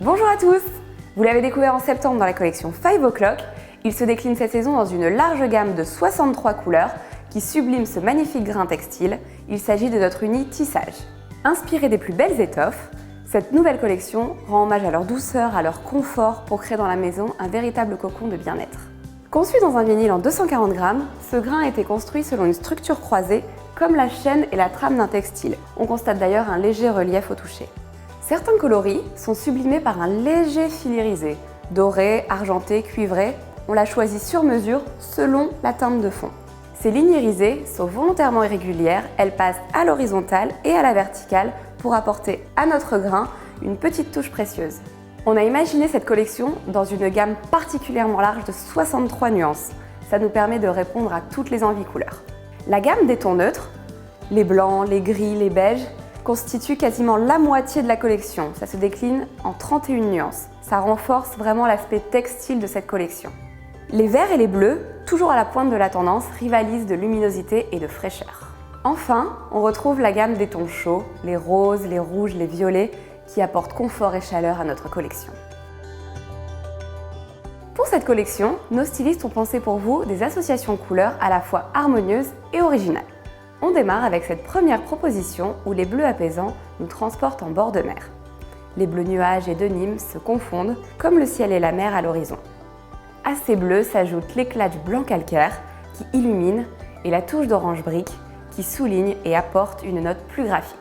Bonjour à tous! Vous l'avez découvert en septembre dans la collection 5 O'Clock. Il se décline cette saison dans une large gamme de 63 couleurs qui sublime ce magnifique grain textile. Il s'agit de notre uni tissage. Inspirée des plus belles étoffes, cette nouvelle collection rend hommage à leur douceur, à leur confort pour créer dans la maison un véritable cocon de bien-être. Conçu dans un vinyle en 240 grammes, ce grain a été construit selon une structure croisée comme la chaîne et la trame d'un textile. On constate d'ailleurs un léger relief au toucher. Certains coloris sont sublimés par un léger fil irisé, doré, argenté, cuivré. On l'a choisi sur mesure selon la teinte de fond. Ces lignes irisées sont volontairement irrégulières, elles passent à l'horizontale et à la verticale pour apporter à notre grain une petite touche précieuse. On a imaginé cette collection dans une gamme particulièrement large de 63 nuances. Ça nous permet de répondre à toutes les envies couleurs. La gamme des tons neutres, les blancs, les gris, les beiges, constitue quasiment la moitié de la collection. Ça se décline en 31 nuances. Ça renforce vraiment l'aspect textile de cette collection. Les verts et les bleus, toujours à la pointe de la tendance, rivalisent de luminosité et de fraîcheur. Enfin, on retrouve la gamme des tons chauds, les roses, les rouges, les violets, qui apportent confort et chaleur à notre collection. Pour cette collection, nos stylistes ont pensé pour vous des associations couleurs à la fois harmonieuses et originales. On démarre avec cette première proposition où les bleus apaisants nous transportent en bord de mer. Les bleus nuages et de Nîmes se confondent comme le ciel et la mer à l'horizon. À ces bleus s'ajoute l'éclat du blanc calcaire qui illumine et la touche d'orange brique qui souligne et apporte une note plus graphique.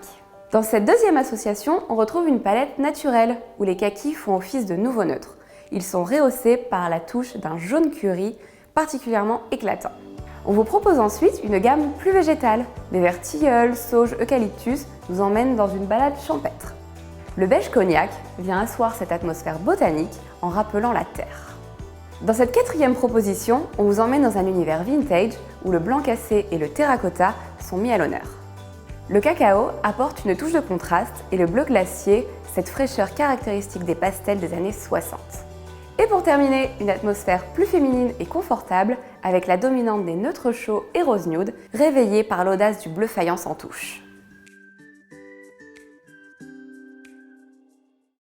Dans cette deuxième association, on retrouve une palette naturelle où les kakis font office de nouveaux neutres. Ils sont rehaussés par la touche d'un jaune curry particulièrement éclatant. On vous propose ensuite une gamme plus végétale. Les verts tilleul, sauge, eucalyptus nous emmènent dans une balade champêtre. Le beige cognac vient asseoir cette atmosphère botanique en rappelant la terre. Dans cette quatrième proposition, on vous emmène dans un univers vintage où le blanc cassé et le terracotta sont mis à l'honneur. Le cacao apporte une touche de contraste et le bleu glacier, cette fraîcheur caractéristique des pastels des années 60. Et pour terminer, une atmosphère plus féminine et confortable avec la dominante des neutres chauds et rose nude, réveillée par l'audace du bleu faïence en touche.